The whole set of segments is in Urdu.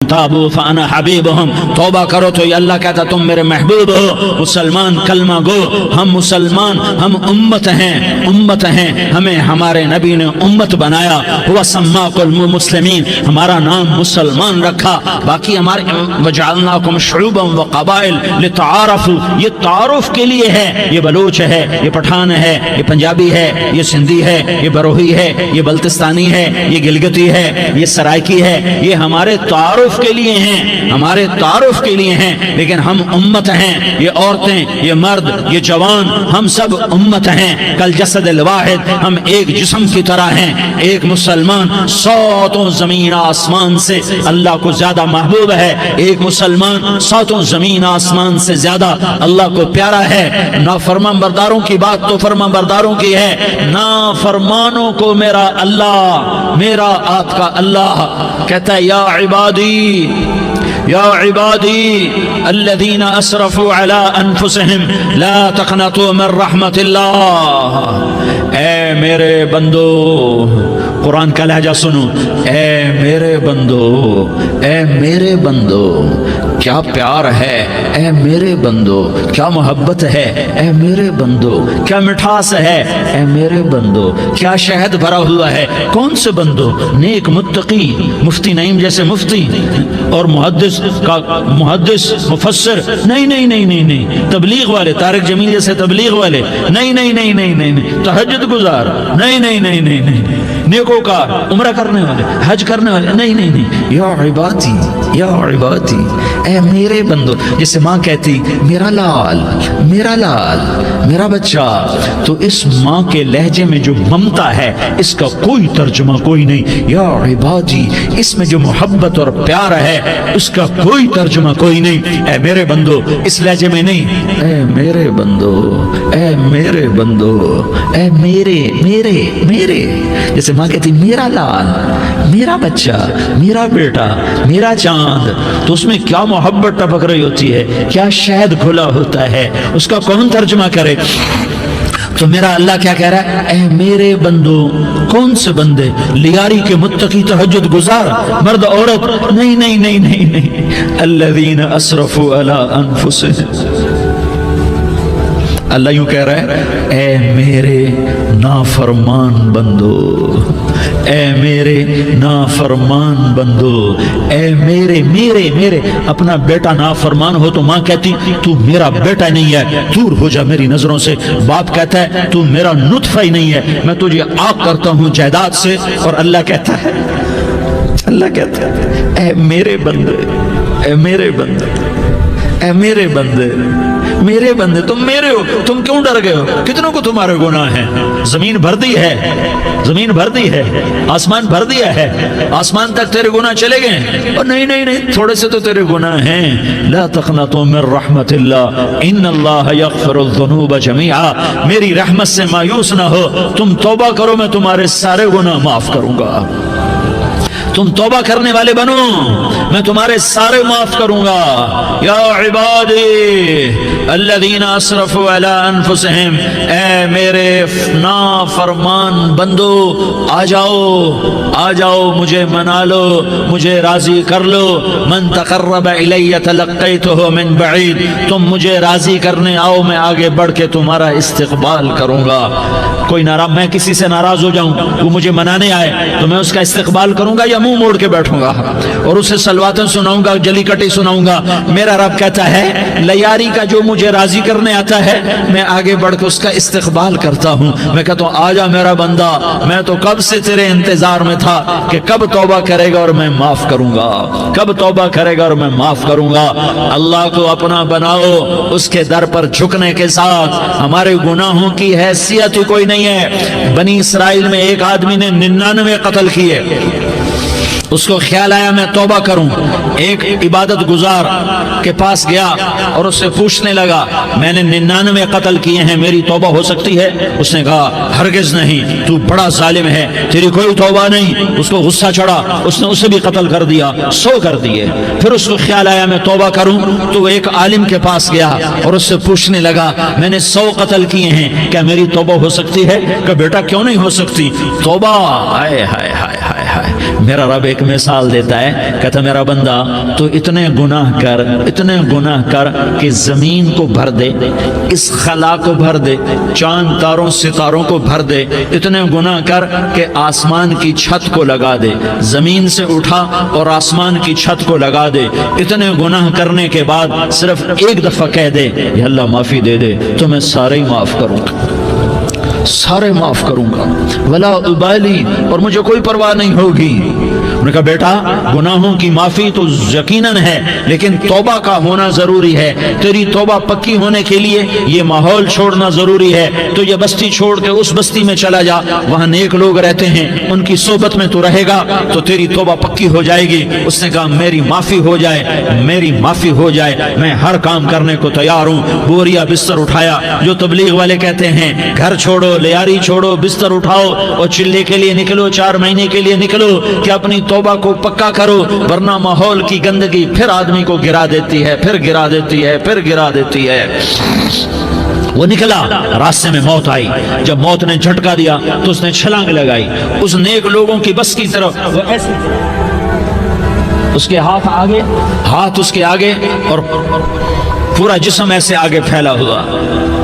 تابو فانا حبیبہم، توبہ کرو تو یہ اللہ کہتا تم میرے محبوب ہو۔ مسلمان کلمہ گو، ہم مسلمان، ہم امت ہیں، ہمیں ہمارے نبی نے امت بنایا، وہ سماکم المسلمین، ہمارا نام مسلمان رکھا، باقی ہمارے وجعلناکم شعوبا وقبائل لتعارفوا، یہ تعارف کے لیے ہے، یہ بلوچ ہے، یہ پٹھان ہے، یہ پنجابی ہے، یہ سندھی ہے، یہ بروہی ہے، یہ بلتستانی ہے، یہ گلگتی ہے، یہ سرائکی ہے، یہ ہمارے تعارف کے لیے ہیں، ہمارے تعارف کے لیے ہیں، لیکن ہم امت ہیں، یہ عورتیں، یہ مرد، یہ جوان، ہم سب امت ہیں، کل جسد الواحد، ہم ایک جسم کی طرح ہیں۔ ایک مسلمان ساتوں زمین آسمان سے اللہ کو زیادہ محبوب ہے، ایک مسلمان ساتوں زمین آسمان سے زیادہ اللہ کو پیارا ہے۔ نافرمان برداروں کی بات تو فرمان برداروں کی ہے، نافرمانوں کو میرا اللہ، میرا آپ کا اللہ کہتا ہے یا عبادی یا عبادی الذین اسرفوا علی انفسہم لا تقنطوا من رحمت اللہ، اے میرے بندو، قرآن کا لہجہ سنو، اے میرے بندو، اے میرے بندو، کیا پیار ہے، اے میرے بندو، کیا محبت ہے، اے میرے بندو، کیا مٹھاس ہے، اے میرے بندو، کیا شہد بھرا ہوا ہے۔ کون سے بندو؟ نیک متقی، مفتی نعیم جیسے مفتی اور محدث مفسر، نہیں نہیں نہیں نہیں نہیں، تبلیغ والے، طارق جمیل جیسے تبلیغ والے، نہیں نہیں نہیں نہیں نہیں، تہجد گزار، نہیں نہیں نہیں نہیں نہیں، نیکوکار، عمرہ کرنے والے، حج کرنے والے، نہیں نہیں نہیں، یا عبادی یا عبادی، اے میرے بندو، جیسے ماں کہتی میرا لال، میرا لال، میرا بچہ، تو اس ماں کے لہجے میں جو ممتا ہے اس کا کوئی ترجمہ کوئی نہیں۔ یا عبادی، اس میں جو محبت اور پیار ہے اس کا کوئی ترجمہ کوئی نہیں۔ اے میرے بندو، اس لہجے میں نہیں، اے میرے بندو، اے میرے بندو، اے میرے میرے میرے، جیسے ماں کہتی میرا لال، میرا بچہ، میرا بیٹا، میرا چاند، تو اس میں کیا محبت ٹپک رہی ہوتی ہے، کیا شہد کھلا ہوتا ہے، اس کا کون ترجمہ کرے؟ تو میرا اللہ کیا کہہ رہا ہے؟ اے میرے بندو، کون سے بندے؟ لیاری کے متقی، تہجد گزار، مرد عورت، نہیں نہیں نہیں نہیں نہیں، الذین اسرفوا علی انفسہم، اللہ یوں کہہ رہا ہے اے میرے نافرمان بندو، اے میرے نافرمان بندو، اے میرے میرے میرے، اپنا بیٹا نافرمان ہو تو ماں کہتی تو میرا بیٹا نہیں ہے، دور ہو جا میری نظروں سے۔ باپ کہتا ہے تو میرا نطفہ ہی نہیں ہے، میں تجھے عاق کرتا ہوں جائیداد سے۔ اور اللہ کہتا ہے، اللہ کہتا ہے اے میرے بندے، اے میرے بندے، اے میرے بندے، میرے بندے، تم میرے ہو، تم کیوں ڈر گئے ہو؟ کتنوں کو تمہارے گناہ ہیں؟ زمین بھر دی ہے، زمین بھر دی ہے، آسمان بھر دیا ہے، آسمان تک تیرے گناہ چلے گئے، اور نہیں نہیں نہیں، تھوڑے سے تو تیرے گناہ ہیں۔ لا تقنطوا من رحمت اللہ ان اللہ یغفر الذنوب جميعا، میری رحمت سے مایوس نہ ہو، تم توبہ کرو، میں تمہارے سارے گناہ معاف کروں گا۔ تم توبہ کرنے والے بنو، میں تمہارے سارے معاف کروں گا۔ یا عبادی الذین اسرفوا علی انفسہم، اے میرے نافرمان بندو، آ جاؤ، آ جاؤ، مجھے منا لو، مجھے راضی کر لو۔ من تقرب الی تلقیتہ من بعید، تم مجھے راضی کرنے آؤ، میں آگے بڑھ کے تمہارا استقبال کروں گا۔ کوئی ناراض، میں کسی سے ناراض ہو جاؤں، وہ مجھے منانے آئے تو میں اس کا استقبال کروں گا یا منہ موڑ کے بیٹھوں گا اور اسے سلواتیں سناؤں گا، جلی کٹی سناؤں گا؟ میرا رب کہتا ہے لیاری کا جو مجھے راضی کرنے آتا ہے میں آگے بڑھ کے اس کا استقبال کرتا ہوں۔ میں کہتا ہوں آجا میرا بندہ، میں تو کب سے تیرے انتظار میں تھا کہ کب توبہ کرے گا اور میں معاف کروں گا، کب توبہ کرے گا اور میں معاف کروں گا۔ اللہ کو اپنا بناؤ، اس کے در پر جھکنے کے ساتھ ہمارے گناہوں کی حیثیت ہی کوئی نہیں ہے۔ بنی اسرائیل میں ایک آدمی نے 99 قتل کیے، اس کو خیال آیا میں توبہ کروں، ایک عبادت گزار کے پاس گیا اور اس سے پوچھنے لگا میں نے 99 قتل کیے ہیں، میری توبہ ہو سکتی ہے؟ اس نے کہا ہرگز نہیں، تو بڑا ظالم ہے، تیری کوئی توبہ نہیں۔ اس کو غصہ چڑھا، اس نے اسے بھی قتل کر دیا، 100 کر دیے۔ پھر اس کو خیال آیا میں توبہ کروں، تو وہ ایک عالم کے پاس گیا اور اس سے پوچھنے لگا میں نے 100 قتل کیے ہیں، کیا میری توبہ ہو سکتی ہے؟ کہ بیٹا کیوں نہیں ہو سکتی؟ توبہ، ہائے ہائے ہائے ہائے ہائے، میرا رب ایک مثال دیتا ہے، کہتا میرا بندہ تو اتنے گناہ کر کہ زمین کو بھر دے، اس خلا کو بھر دے، چاند تاروں ستاروں کو بھر دے، اتنے گناہ کر کہ آسمان کی چھت کو لگا دے، زمین سے اٹھا اور آسمان کی چھت کو لگا دے، اتنے گناہ کرنے کے بعد صرف ایک دفعہ کہہ دے یا اللہ معافی دے دے تو میں سارے ہی معاف کروں گا، سارے معاف کروں گا، ولا ابالی، اور مجھے کوئی پرواہ نہیں ہوگی۔ انہوں نے کہا بیٹا گناہوں کی معافی تو یقیناً ہے، لیکن توبہ کا ہونا ضروری ہے، تیری توبہ پکی ہونے کے لیے یہ ماحول چھوڑنا ضروری ہے، تو یہ بستی چھوڑ کے اس بستی میں چلا جا، وہاں نیک لوگ رہتے ہیں، ان کی صحبت میں تو رہے گا تو تیری توبہ پکی ہو جائے گی۔ اس نے کہا میری معافی ہو جائے، میری معافی ہو جائے، میں ہر کام کرنے کو تیار ہوں۔ بوریا بستر اٹھایا، جو تبلیغ والے کہتے ہیں گھر چھوڑو، لیاری چھوڑو، بستر اٹھاؤ اور چلے کے لیے نکلو، 4 مہینے کے لیے نکلو کہ اپنی توبہ کو پکا کرو، ورنہ ماحول کی گندگی پھر آدمی کو گرا دیتی ہے، پھر گرا دیتی ہے، پھر گرا دیتی ہے۔ وہ نکلا، راستے میں موت آئی، جب موت نے جھٹکا دیا تو اس نے چھلانگ لگائی اس نیک لوگوں کی بس کی طرف، وہ ایسے اس کے ہاتھ اس کے آگے اور پورا جسم ایسے آگے پھیلا ہوا۔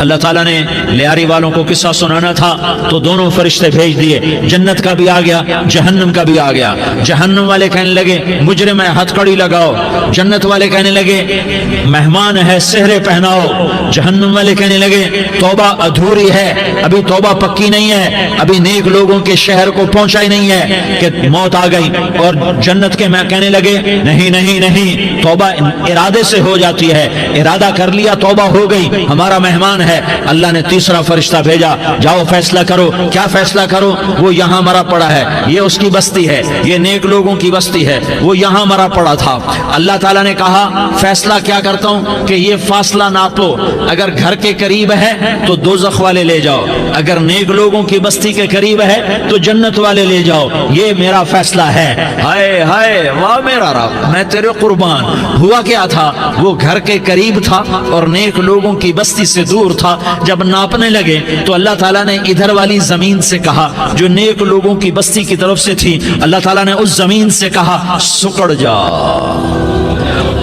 اللہ تعالیٰ نے لیاری والوں کو قصہ سنانا تھا تو دونوں فرشتے بھیج دیے، جنت کا بھی آ گیا، جہنم کا بھی آ گیا۔ جہنم والے کہنے لگے مجرم ہے ہتھ کڑی لگاؤ، جنت والے کہنے لگے مہمان ہے سہرے پہناؤ، جہنم والے کہنے لگے توبہ ادھوری ہے، ابھی توبہ پکی نہیں ہے، ابھی نیک لوگوں کے شہر کو پہنچا ہی نہیں ہے کہ موت آ گئی۔ اور جنت کے میں کہنے لگے نہیں نہیں نہیں، توبہ ارادے سے ہو جاتی ہے، ارادہ کر لیا توبہ ہو گئی، ہمارا مہمان ہے۔ اللہ نے تیسرا فرشتہ بھیجا، جاؤ فیصلہ کرو۔ کیا فیصلہ کرو؟ وہ یہاں مرا پڑا ہے، یہ اس کی بستی ہے، یہ نیک لوگوں کی بستی ہے، وہ یہاں مرا پڑا تھا۔ اللہ تعالیٰ نے کہا فیصلہ کیا کرتا ہوں کہ یہ فاصلہ ناپو، اگر گھر کے قریب ہے تو دوزخ والے لے جاؤ، اگر نیک لوگوں کی بستی کے قریب ہے تو جنت والے لے جاؤ، یہ میرا فیصلہ ہے۔ ہائے ہائے واہ میرا رب، میں تیرے قربان۔ ہوا کیا تھا؟ وہ گھر کے قریب تھا اور نیک لوگوں کی بستی سے دور تھا۔ جب ناپنے لگے تو اللہ تعالیٰ نے ادھر والی زمین سے کہا جو نیک لوگوں کی بستی کی طرف سے تھی، اللہ تعالیٰ نے اس زمین سے کہا سکڑ جا،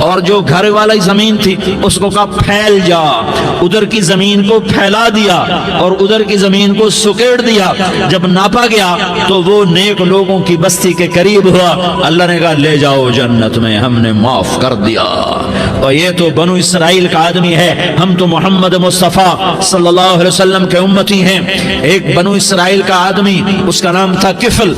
اور جو گھر والی زمین تھی اس کو کہا پھیل جا، ادھر کی زمین کو پھیلا دیا اور ادھر کی زمین کو سکیڑ دیا۔ جب ناپا گیا تو وہ نیک لوگوں کی بستی کے قریب ہوا، اللہ نے کہا لے جاؤ جنت میں، ہم نے معاف کر دیا۔ اور یہ تو بنو اسرائیل کا آدمی ہے، ہم تو محمد مصطفیٰ صلی اللہ علیہ وسلم کے امتی ہیں۔ ایک بنو اسرائیل کا آدمی، اس کا نام تھا کفل،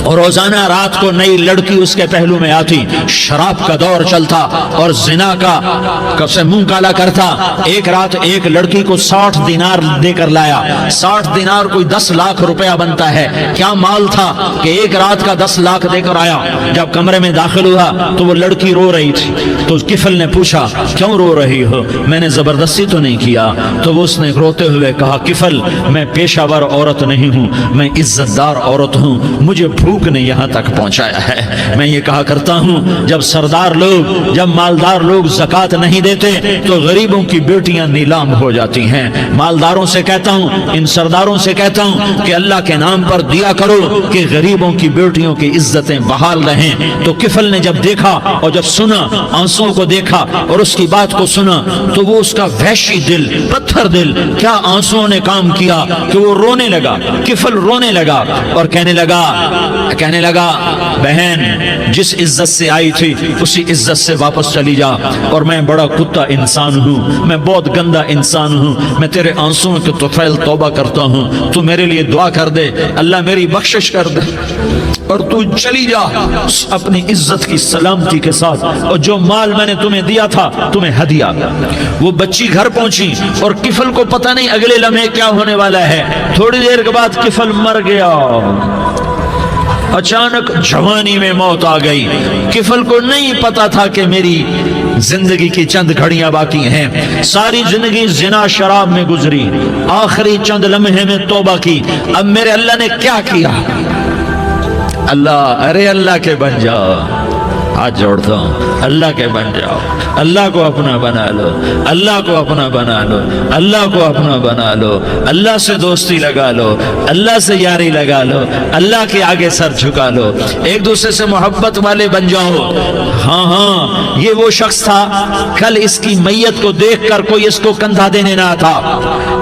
اور روزانہ رات کو نئی لڑکی اس کے پہلو میں آتی، شراب کا دور چلتا اور زنا کا سے منہ کالا کرتا۔ ایک رات ایک لڑکی کو 60 دینار دے کر لایا، 60 دینار کوئی 10 لاکھ روپیہ بنتا ہے۔ کیا مال تھا کہ ایک رات کا 10 لاکھ دے کر آیا۔ جب کمرے میں داخل ہوا تو وہ لڑکی رو رہی تھی، تو کفل نے پوچھا کیوں رو رہی ہو؟ میں نے زبردستی تو نہیں کیا۔ تو اس نے روتے ہوئے کہا کفل میں پیشہ ور عورت نہیں ہوں، میں عزت دار عورت ہوں، مجھے بھوک نے یہاں تک پہنچایا ہے۔ میں یہ کہا کرتا ہوں جب سردار لوگ، جب مالدار لوگ زکوٰۃ نہیں دیتے تو غریبوں کی بیٹیاں نیلام ہو جاتی ہیں۔ مالداروں سے کہتا ہوں، ان سرداروں سے کہتا ہوں کہ اللہ کے نام پر دیا کرو کہ غریبوں کی بیٹیوں کی عزتیں بحال رہیں۔ تو کفل نے جب دیکھا اور جب سنا، آنسوں کو دیکھا اور اس کی بات کو سنا، تو وہ اس کا وحشی دل، پتھر دل، کیا آنسوں نے کام کیا کہ وہ رونے لگا۔ کفل رونے لگا اور کہنے لگا بہن جس عزت سے آئی تھی اسی عزت سے واپس چلی جا، اور میں بڑا کتا انسان ہوں، میں بہت گندا انسان ہوں، میں تیرے آنسوں کے طفیل توبہ کرتا ہوں، تو میرے لیے دعا کر دے، اللہ میری بخشش کر دے، اور تو چلی جا اپنی عزت کی سلامتی کے ساتھ، اور جو مال میں نے تمہیں دیا تھا تمہیں ہدیہ۔ وہ بچی گھر پہنچی اور کفل کو پتہ نہیں اگلے لمحے کیا ہونے والا ہے۔ تھوڑی دیر کے بعد کفل مر گیا، اچانک جوانی میں موت آ گئی۔ کفل کو نہیں پتا تھا کہ میری زندگی کی چند گھڑیاں باقی ہیں، ساری زندگی زنا شراب میں گزری، آخری چند لمحے میں توبہ کی، اب میرے اللہ نے کیا کیا؟ اللہ ارے اللہ کے بن جا، ہاتھ جوڑتا ہوں، اللہ کے بن جاؤ، اللہ کو اپنا بنا لو، اللہ کو اپنا بنا لو، اللہ کو اپنا بنا لو، اللہ سے دوستی لگا لو، اللہ سے یاری لگا لو، اللہ کے آگے سر جھکا لو، ایک دوسرے سے محبت والے بن جاؤ۔ ہاں ہاں، یہ وہ شخص تھا، کل اس کی میت کو دیکھ کر کوئی اس کو کندھا دینے نہ تھا،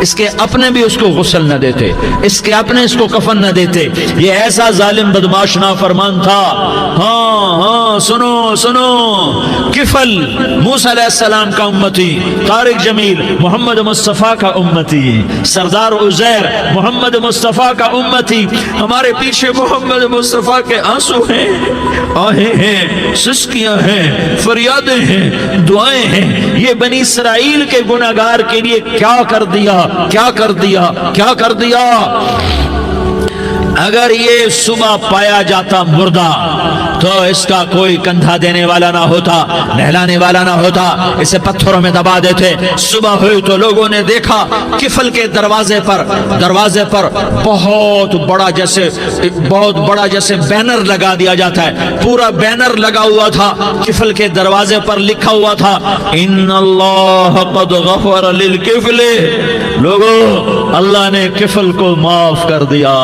اس کے اپنے بھی اس کو غسل نہ دیتے، اس کے اپنے اس کو کفن نہ دیتے، یہ ایسا ظالم بدماش نافرمان تھا۔ ہاں ہاں، سنو سنو، کفل موسیٰ علیہ السلام کا امتی، طارق جمیل محمد مصطفیٰ کا امتی، سردار عزیر محمد مصطفیٰ کا امتی، ہمارے پیچھے محمد مصطفیٰ کے آنسو ہیں، آہیں ہیں، سسکیاں ہیں، فریادیں ہیں، دعائیں ہیں۔ یہ بنی اسرائیل کے گناہگار کے لیے کیا کر دیا، کیا کر دیا، کیا کر دیا۔ اگر یہ صبح پایا جاتا مردہ تو اس کا کوئی کندھا دینے والا نہ ہوتا، نہلانے والا نہ ہوتا، اسے پتھروں میں دبا دیتے۔ صبح ہوئی تو لوگوں نے دیکھا کفل کے دروازے پر بہت بڑا جیسے بینر لگا دیا جاتا ہے، پورا بینر لگا ہوا تھا، کفل کے دروازے پر لکھا ہوا تھا ان اللہ قد غفر للکفل، لوگوں اللہ نے کفل کو معاف کر دیا۔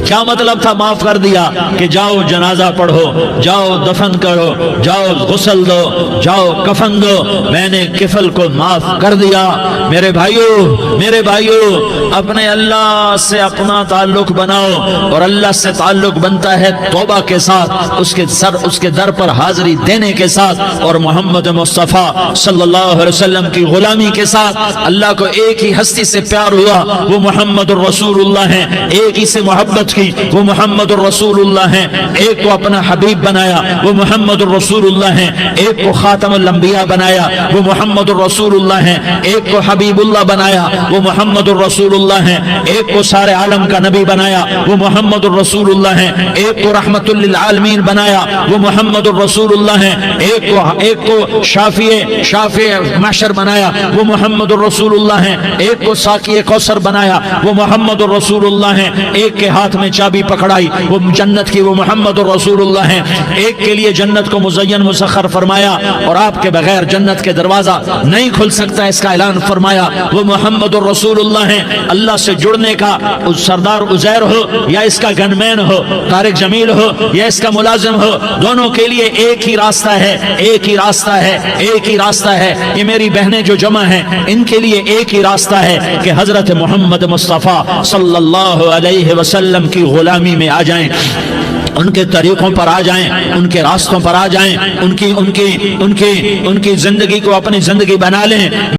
کیا مطلب تھا معاف کر دیا؟ کہ جاؤ جنازہ پڑھو، جاؤ دفن کرو، جاؤ غسل دو، جاؤ کفن دو، میں نے کفل کو معاف کر دیا۔ میرے بھائیو، اپنے اللہ سے اپنا تعلق بناؤ، اور اللہ سے تعلق بنتا ہے توبہ کے ساتھ، اس کے در پر حاضری دینے کے ساتھ، اور محمد مصطفیٰ صلی اللہ علیہ وسلم کی غلامی کے ساتھ۔ اللہ کو ایک ہی ہستی سے پیار ہوا، وہ محمد الرسول اللہ ہے، ایک ہی سے محبت کی، وہ محمد الرسول اللہ ہیں، ایک کو اپنا حبیب بنایا، وہ محمد الرسول اللہ ہیں، ایک کو خاتم الانبیاء بنایا، وہ محمد الرسول اللہ ہیں، ایک کو حبیب اللہ بنایا، وہ محمد الرسول اللہ ہیں، ایک کو سارے عالم کا نبی بنایا، وہ محمد الرسول اللہ ہیں، ایک کو رحمت للعالمین بنایا، وہ محمد الرسول اللہ ہیں، ایک کو شافع محشر بنایا، وہ محمد الرسول اللہ ہیں، ایک کو ساقی کوثر بنایا، وہ محمد الرسول اللہ ہیں، ایک کے ہاتھ میں چابی پکڑائی وہ جنت کی، وہ محمد الرسول اللہ ہیں، ایک کے لیے جنت کو مزین مسخر فرمایا اور آپ کے بغیر جنت کے دروازہ نہیں کھل سکتا اس کا اعلان فرمایا، وہ محمد الرسول اللہ ہیں۔ اللہ سے جڑنے کا سردار عزیر ہو یا اس کا گن مین ہو، طارق جمیل ہو یا اس کا ملازم ہو، دونوں کے لیے ایک ہی راستہ ہے، ایک ہی راستہ ہے، ایک ہی راستہ ہے۔ یہ میری بہنیں جو جمع ہیں ان کے لیے ایک ہی راستہ ہے کہ حضرت محمد مصطفیٰ صلی اللہ علیہ وسلم کی غلامی میں آ جائیں، ان کے طریقوں پر آ جائیں، ان کے راستوں پر آ جائیں، ان کی زندگی کو اپنی زندگی بنا لیں۔